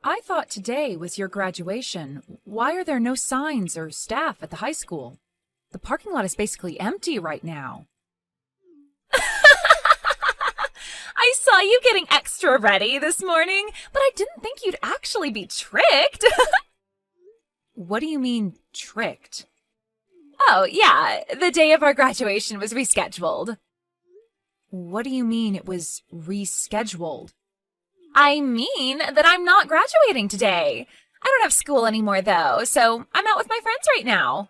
I thought today was your graduation. Why are there no signs or staff at the high school? The parking lot is basically empty right now. I saw you getting extra ready this morning, but I didn't think you'd actually be tricked. What do you mean, tricked? Oh, yeah, the day of our graduation was rescheduled. What do you mean it was rescheduled? I mean that I'm not graduating today. I don't have school anymore, though, so I'm out with my friends right now.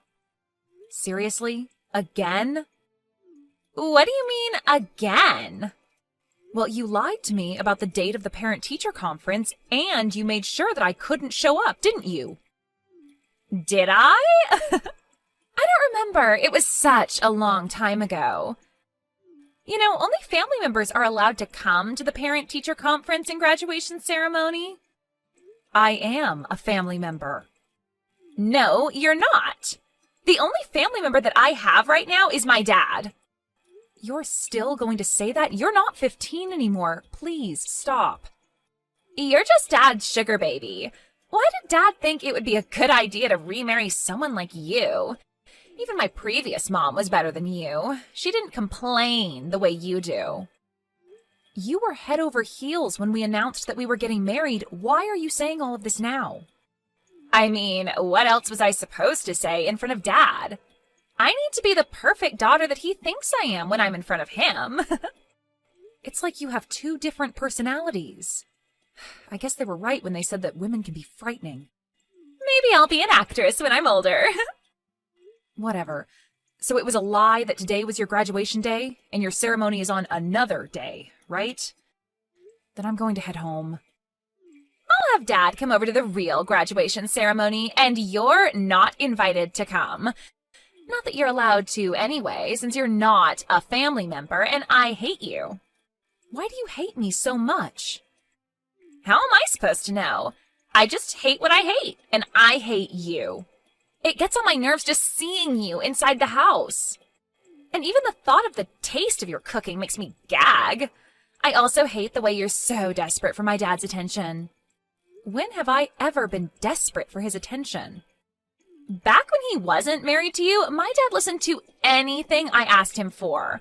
Seriously? Again? What do you mean, again? Well, you lied to me about the date of the parent-teacher conference, and you made sure that I couldn't show up, didn't you? Did I? I don't remember. It was such a long time ago. You know, only family members are allowed to come to the parent-teacher conference and graduation ceremony. I am a family member. No, you're not. The only family member that I have right now is my dad. You're still going to say that? You're not 15 anymore. Please, stop. You're just Dad's sugar baby. Why did Dad think it would be a good idea to remarry someone like you? Even my previous mom was better than you. She didn't complain the way you do. You were head over heels when we announced that we were getting married. Why are you saying all of this now? I mean, what else was I supposed to say in front of Dad? I need to be the perfect daughter that he thinks I am when I'm in front of him. It's like you have two different personalities. I guess they were right when they said that women can be frightening. Maybe I'll be an actress when I'm older. Whatever. So it was a lie that today was your graduation day, and your ceremony is on another day, right? Then I'm going to head home. I'll have Dad come over to the real graduation ceremony, and you're not invited to come. Not that you're allowed to anyway, since you're not a family member, and I hate you. Why do you hate me so much? How am I supposed to know? I just hate what I hate, and I hate you. It gets on my nerves just seeing you inside the house. And even the thought of the taste of your cooking makes me gag. I also hate the way you're so desperate for my dad's attention. When have I ever been desperate for his attention? Back when he wasn't married to you, my dad listened to anything I asked him for.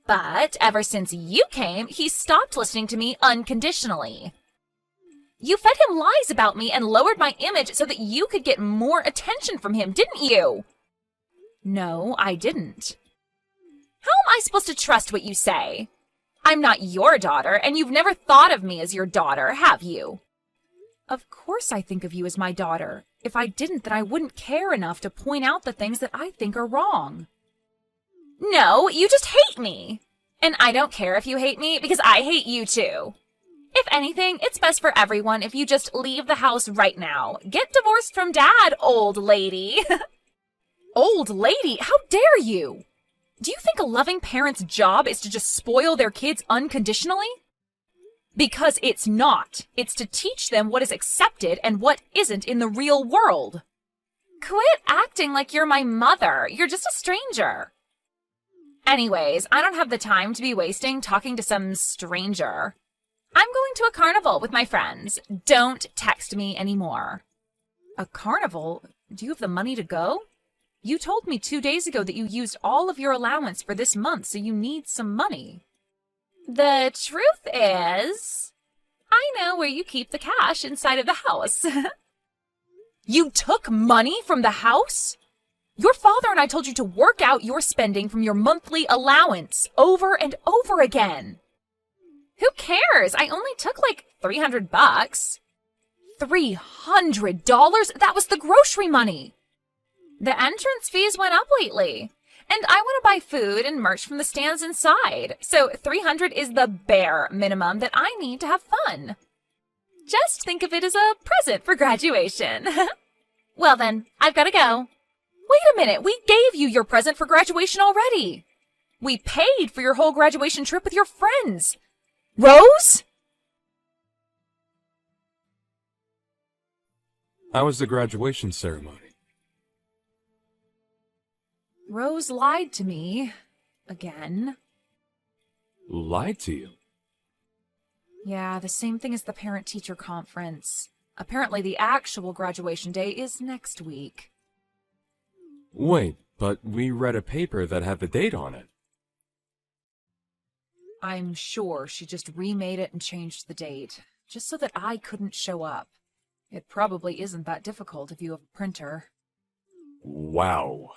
But ever since you came, he stopped listening to me unconditionally. You fed him lies about me and lowered my image so that you could get more attention from him, didn't you? No, I didn't. How am I supposed to trust what you say? I'm not your daughter, and you've never thought of me as your daughter, have you? Of course I think of you as my daughter. If I didn't, then I wouldn't care enough to point out the things that I think are wrong. No, you just hate me. And I don't care if you hate me, because I hate you too. If anything, it's best for everyone if you just leave the house right now. Get divorced from Dad, old lady. Old lady? How dare you? Do you think a loving parent's job is to just spoil their kids unconditionally? Because it's not. It's to teach them what is accepted and what isn't in the real world. Quit acting like you're my mother. You're just a stranger. Anyways, I don't have the time to be wasting talking to some stranger. I'm going to a carnival with my friends. Don't text me anymore. A carnival? Do you have the money to go? You told me 2 days ago that you used all of your allowance for this month, so you need some money. The truth is, I know where you keep the cash inside of the house. You took money from the house? Your father and I told you to work out your spending from your monthly allowance over and over again. Who cares? I only took like $300. $300? That was the grocery money. The entrance fees went up lately. And I want to buy food and merch from the stands inside. So $300 is the bare minimum that I need to have fun. Just think of it as a present for graduation. Well then, I've got to go. Wait a minute, we gave you your present for graduation already. We paid for your whole graduation trip with your friends. Rose? How was the graduation ceremony? Rose lied to me. Again. Lied to you? Yeah, the same thing as the parent-teacher conference. Apparently the actual graduation day is next week. Wait, but we read a paper that had the date on it. I'm sure she just remade it and changed the date, just so that I couldn't show up. It probably isn't that difficult if you have a printer. Wow.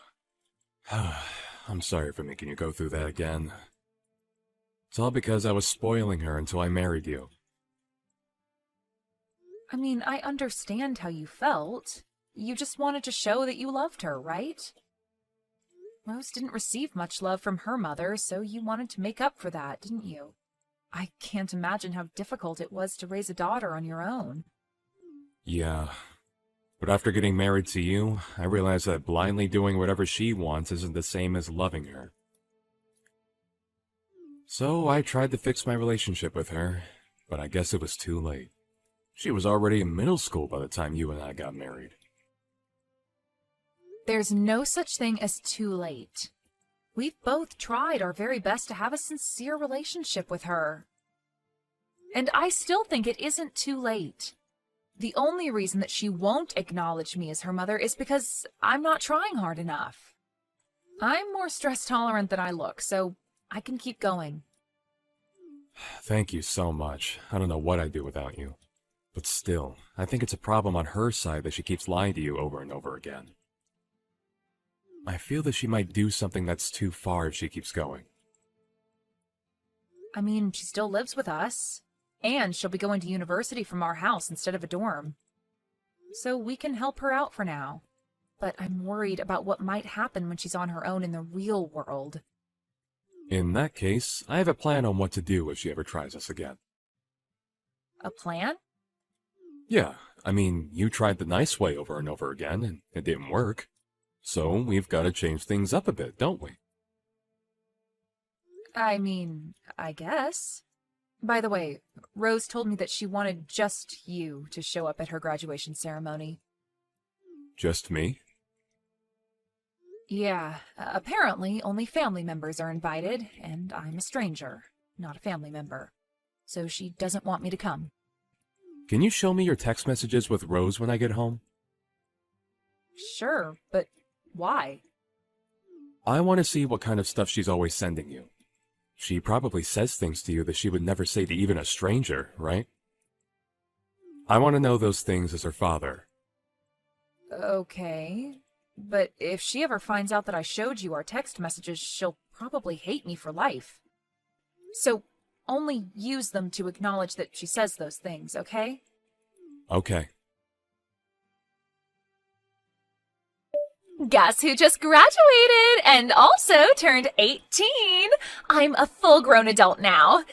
I'm sorry for making you go through that again. It's all because I was spoiling her until I married you. I mean, I understand how you felt. You just wanted to show that you loved her, right? Rose didn't receive much love from her mother, so you wanted to make up for that, didn't you? I can't imagine how difficult it was to raise a daughter on your own. Yeah. But after getting married to you, I realized that blindly doing whatever she wants isn't the same as loving her. So I tried to fix my relationship with her, but I guess it was too late. She was already in middle school by the time you and I got married. There's no such thing as too late. We've both tried our very best to have a sincere relationship with her. And I still think it isn't too late. The only reason that she won't acknowledge me as her mother is because I'm not trying hard enough. I'm more stress tolerant than I look, so I can keep going. Thank you so much. I don't know what I'd do without you. But still, I think it's a problem on her side that she keeps lying to you over and over again. I feel that she might do something that's too far if she keeps going. I mean, she still lives with us, and she'll be going to university from our house instead of a dorm. So we can help her out for now. But I'm worried about what might happen when she's on her own in the real world. In that case, I have a plan on what to do if she ever tries us again. A plan? Yeah, I mean, you tried the nice way over and over again, and it didn't work. So we've got to change things up a bit, don't we? I mean, I guess. By the way, Rose told me that she wanted just you to show up at her graduation ceremony. Just me? Yeah, apparently only family members are invited, and I'm a stranger, not a family member. So she doesn't want me to come. Can you show me your text messages with Rose when I get home? Sure, but why? I want to see what kind of stuff she's always sending you. She probably says things to you that she would never say to even a stranger, right? I want to know those things as her father. Okay, but if she ever finds out that I showed you our text messages, she'll probably hate me for life. So only use them to acknowledge that she says those things, okay? Okay. Guess who just graduated and also turned 18? I'm a full-grown adult now.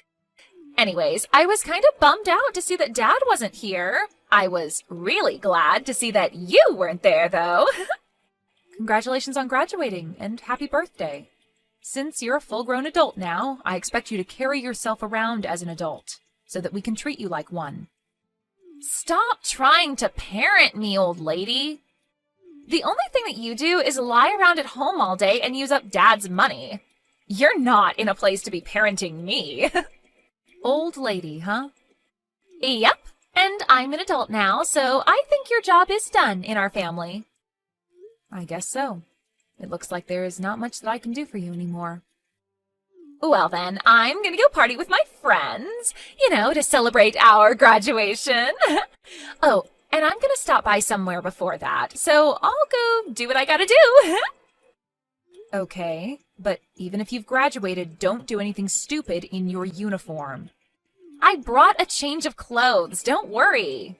Anyways, I was kind of bummed out to see that Dad wasn't here. I was really glad to see that you weren't there, though. Congratulations on graduating, and happy birthday. Since you're a full-grown adult now, I expect you to carry yourself around as an adult, so that we can treat you like one. Stop trying to parent me, old lady. The only thing that you do is lie around at home all day and use up Dad's money. You're not in a place to be parenting me. Old lady, huh? Yep, and I'm an adult now, so I think your job is done in our family. I guess so. It looks like there is not much that I can do for you anymore. Well then, I'm gonna go party with my friends, to celebrate our graduation. Oh, and I'm gonna stop by somewhere before that, so I'll go do what I gotta do. Okay, but even if you've graduated, don't do anything stupid in your uniform. I brought a change of clothes, don't worry.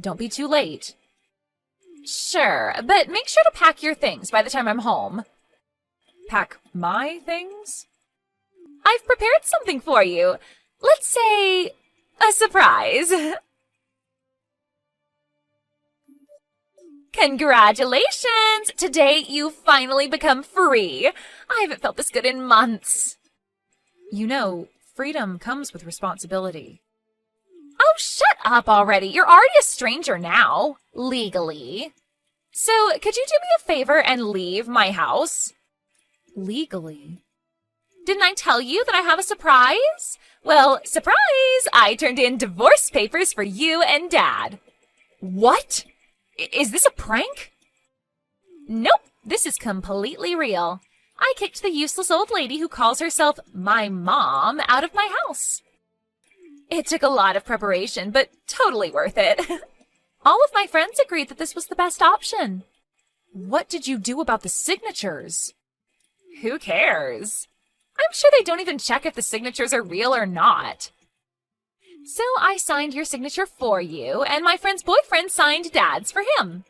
Don't be too late. Sure, but make sure to pack your things by the time I'm home. Pack my things? I've prepared something for you. Let's say a surprise. Congratulations! Today you finally become free. I haven't felt this good in months. You know, freedom comes with responsibility. Oh, shut up already. You're already a stranger now, legally. So, could you do me a favor and leave my house? Legally? Didn't I tell you that I have a surprise? Well, surprise! I turned in divorce papers for you and Dad. What? Is this a prank? Nope, this is completely real. I kicked the useless old lady who calls herself my mom out of my house. It took a lot of preparation, but totally worth it. All of my friends agreed that this was the best option. What did you do about the signatures? Who cares? I'm sure they don't even check if the signatures are real or not. So I signed your signature for you, and my friend's boyfriend signed Dad's for him.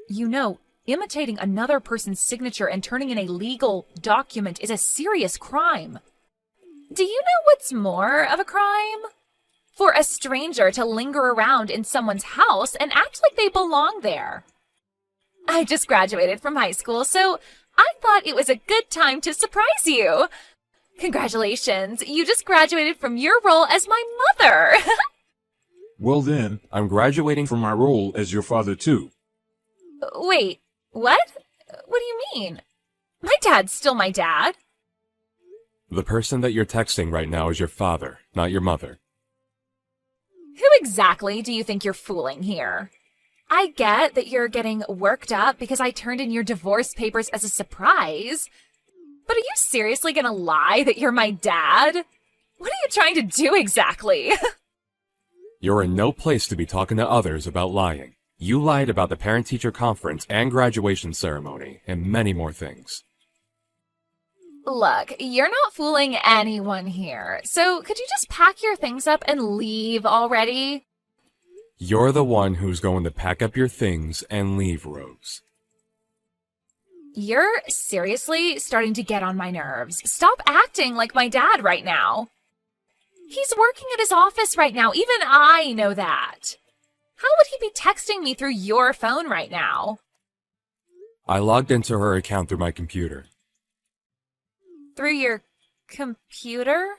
You know, imitating another person's signature and turning in a legal document is a serious crime. Do you know what's more of a crime? For a stranger to linger around in someone's house and act like they belong there. I just graduated from high school, so I thought it was a good time to surprise you. Congratulations, you just graduated from your role as my mother. Well then, I'm graduating from my role as your father too. Wait, what? What do you mean? My dad's still my dad. The person that you're texting right now is your father, not your mother. Who exactly do you think you're fooling here? I get that you're getting worked up because I turned in your divorce papers as a surprise. But are you seriously gonna lie that you're my dad? What are you trying to do exactly? You're in no place to be talking to others about lying. You lied about the parent-teacher conference and graduation ceremony, and many more things. Look, you're not fooling anyone here, so could you just pack your things up and leave already? You're the one who's going to pack up your things and leave, Rose. You're seriously starting to get on my nerves. Stop acting like my dad right now. He's working at his office right now. Even I know that. How would he be texting me through your phone right now? I logged into her account through my computer. Through your computer?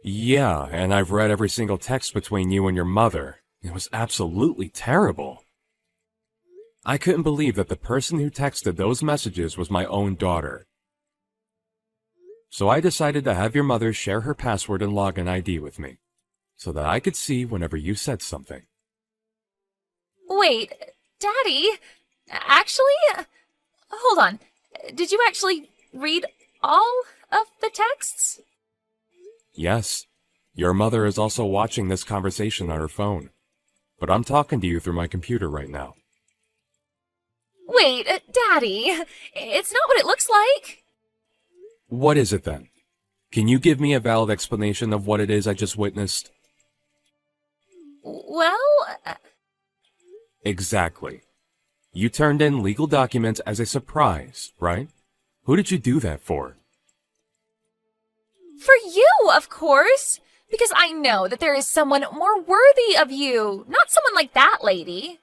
Yeah, and I've read every single text between you and your mother. It was absolutely terrible. I couldn't believe that the person who texted those messages was my own daughter. So I decided to have your mother share her password and login ID with me, so that I could see whenever you said something. Wait, Daddy, actually, hold on. Did you actually read all of the texts? Yes, your mother is also watching this conversation on her phone, but I'm talking to you through my computer right now. Wait, Daddy, it's not what it looks like. What is it then? Can you give me a valid explanation of what it is I just witnessed? Well... Exactly. You turned in legal documents as a surprise, right? Who did you do that for? For you, of course. Because I know that there is someone more worthy of you. Not someone like that lady.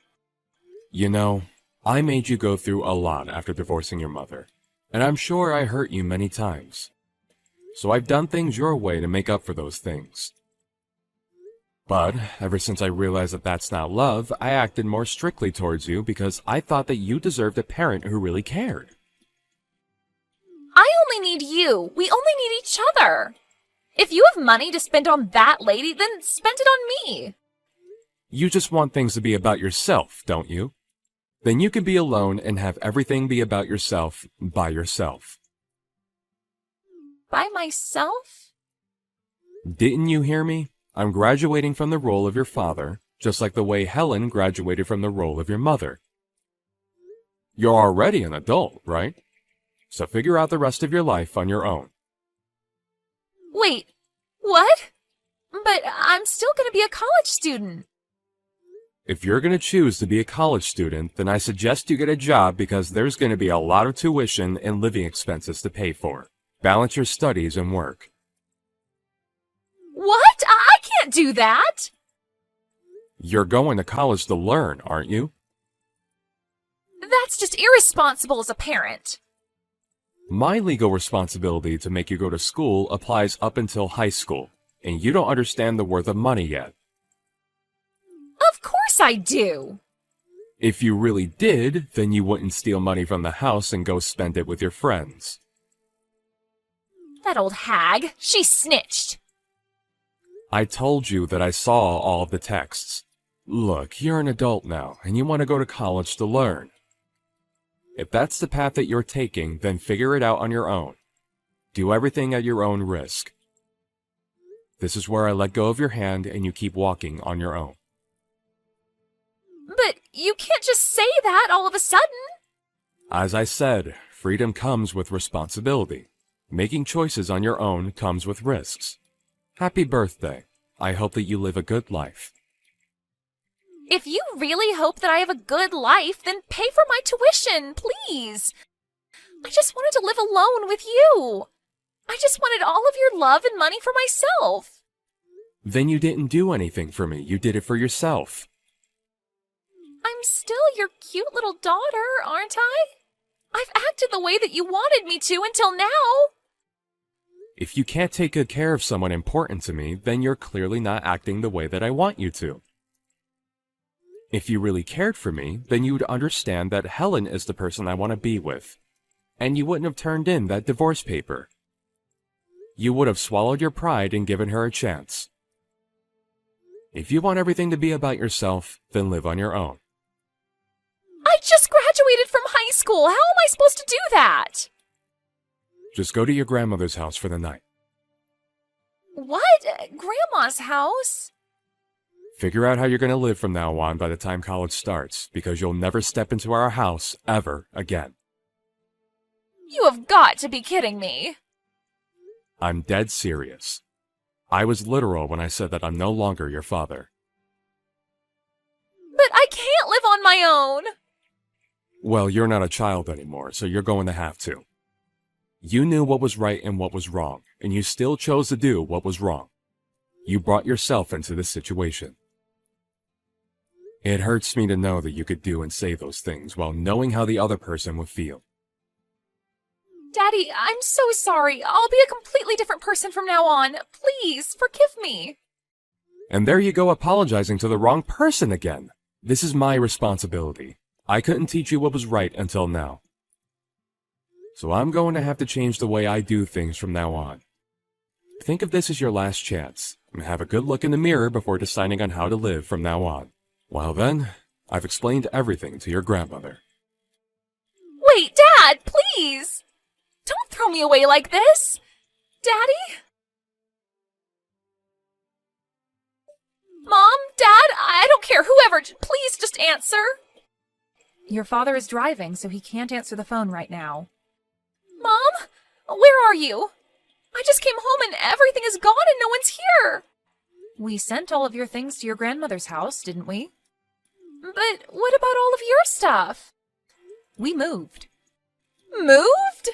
You know, I made you go through a lot after divorcing your mother, and I'm sure I hurt you many times. So I've done things your way to make up for those things. But ever since I realized that that's not love, I acted more strictly towards you because I thought that you deserved a parent who really cared. I only need you. We only need each other. If you have money to spend on that lady, then spend it on me. You just want things to be about yourself, don't you? Then you can be alone and have everything be about yourself by yourself. By myself? Didn't you hear me? I'm graduating from the role of your father, just like the way Helen graduated from the role of your mother. You're already an adult, right? So figure out the rest of your life on your own. Wait, what? But I'm still going to be a college student. If you're going to choose to be a college student, then I suggest you get a job because there's going to be a lot of tuition and living expenses to pay for. Balance your studies and work. What? I can't do that. You're going to college to learn, aren't you? That's just irresponsible as a parent. My legal responsibility to make you go to school applies up until high school, and you don't understand the worth of money yet. Of course I do. If you really did, then you wouldn't steal money from the house and go spend it with your friends. That old hag, she snitched. I told you that I saw all of the texts. Look, you're an adult now, and you want to go to college to learn. If that's the path that you're taking, then figure it out on your own. Do everything at your own risk. This is where I let go of your hand and you keep walking on your own. But you can't just say that all of a sudden. As I said, freedom comes with responsibility. Making choices on your own comes with risks. Happy birthday. I hope that you live a good life. If you really hope that I have a good life, then pay for my tuition, please. I just wanted to live alone with you. I just wanted all of your love and money for myself. Then you didn't do anything for me. You did it for yourself. I'm still your cute little daughter, aren't I? I've acted the way that you wanted me to until now. If you can't take good care of someone important to me, then you're clearly not acting the way that I want you to. If you really cared for me, then you would understand that Helen is the person I want to be with. And you wouldn't have turned in that divorce paper. You would have swallowed your pride and given her a chance. If you want everything to be about yourself, then live on your own. I just graduated from high school. How am I supposed to do that? Just go to your grandmother's house for the night. What? Grandma's house? Figure out how you're going to live from now on by the time college starts, because you'll never step into our house ever again. You have got to be kidding me. I'm dead serious. I was literal when I said that I'm no longer your father. But I can't live on my own. Well, you're not a child anymore, so you're going to have to. You knew what was right and what was wrong, and you still chose to do what was wrong. You brought yourself into this situation. It hurts me to know that you could do and say those things while knowing how the other person would feel. Daddy, I'm so sorry. I'll be a completely different person from now on. Please, forgive me. And there you go apologizing to the wrong person again. This is my responsibility. I couldn't teach you what was right until now. So I'm going to have to change the way I do things from now on. Think of this as your last chance, and have a good look in the mirror before deciding on how to live from now on. Well then, I've explained everything to your grandmother. Wait, Dad, please! Don't throw me away like this! Daddy? Mom? Dad? I don't care, whoever, please just answer! Your father is driving, so he can't answer the phone right now. Mom? Where are you? I just came home and everything is gone and no one's here! We sent all of your things to your grandmother's house, didn't we? But what about all of your stuff? We moved. Moved?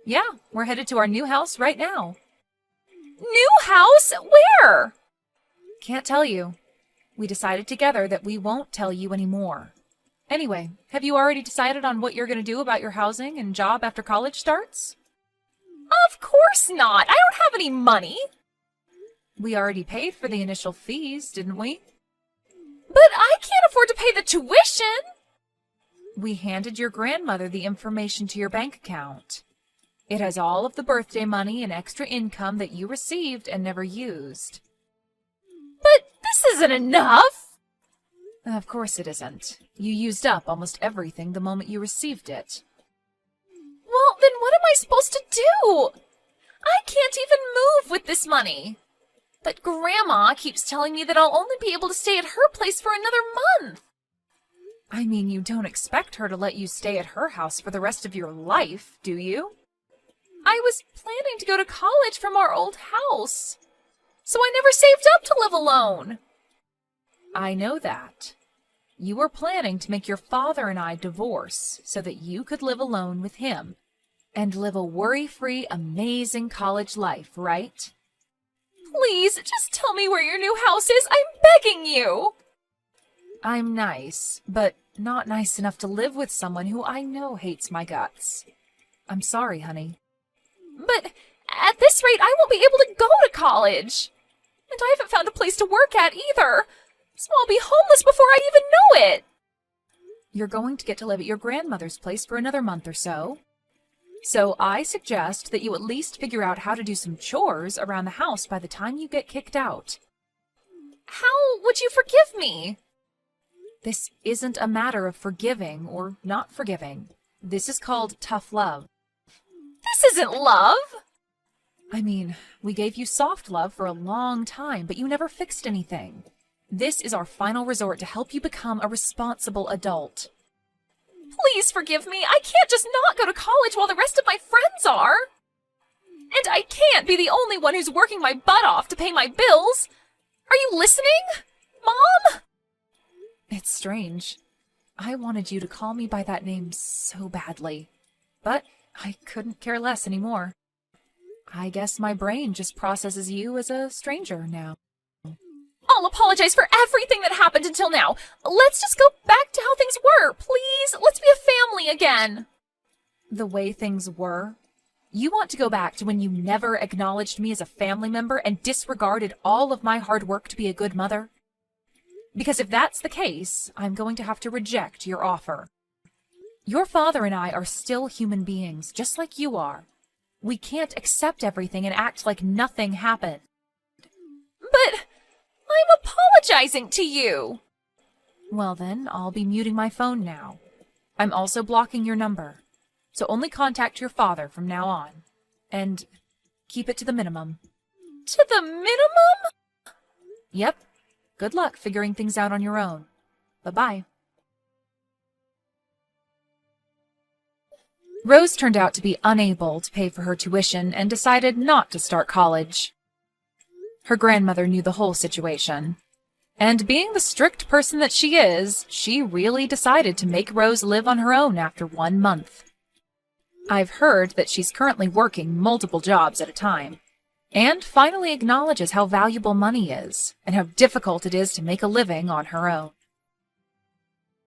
Yeah, we're headed to our new house right now. New house? Where? Can't tell you. We decided together that we won't tell you anymore. Anyway, have you already decided on what you're going to do about your housing and job after college starts? Of course not. I don't have any money. We already paid for the initial fees, didn't we? But I can't afford to pay the tuition. We handed your grandmother the information to your bank account. It has all of the birthday money and extra income that you received and never used. But this isn't enough. Of course it isn't. You used up almost everything the moment you received it. Well, then what am I supposed to do? I can't even move with this money. But Grandma keeps telling me that I'll only be able to stay at her place for another month. I mean, you don't expect her to let you stay at her house for the rest of your life, do you? I was planning to go to college from our old house, so I never saved up to live alone. I know that. You were planning to make your father and I divorce so that you could live alone with him and live a worry-free, amazing college life, right? Please, just tell me where your new house is. I'm begging you. I'm nice, but not nice enough to live with someone who I know hates my guts. I'm sorry, honey. But at this rate, I won't be able to go to college. And I haven't found a place to work at either. So I'll be homeless before I even know it. You're going to get to live at your grandmother's place for another month or so. So I suggest that you at least figure out how to do some chores around the house by the time you get kicked out. How would you forgive me? This isn't a matter of forgiving or not forgiving. This is called tough love. This isn't love. I mean, we gave you soft love for a long time, but you never fixed anything. This is our final resort to help you become a responsible adult. Please forgive me. I can't just not go to college while the rest of my friends are. And I can't be the only one who's working my butt off to pay my bills. Are you listening, Mom? It's strange. I wanted you to call me by that name so badly, but I couldn't care less anymore. I guess my brain just processes you as a stranger now. I'll apologize for everything that happened until now. Let's just go back to how things were, please. Let's be a family again. The way things were? You want to go back to when you never acknowledged me as a family member and disregarded all of my hard work to be a good mother? Because if that's the case, I'm going to have to reject your offer. Your father and I are still human beings, just like you are. We can't accept everything and act like nothing happened. But I'm apologizing to you. Well then, I'll be muting my phone now. I'm also blocking your number, so only contact your father from now on. And keep it to the minimum. To the minimum? Yep. Good luck figuring things out on your own. Bye-bye. Rose turned out to be unable to pay for her tuition and decided not to start college. Her grandmother knew the whole situation. And being the strict person that she is, she really decided to make Rose live on her own after 1 month. I've heard that she's currently working multiple jobs at a time, and finally acknowledges how valuable money is, and how difficult it is to make a living on her own.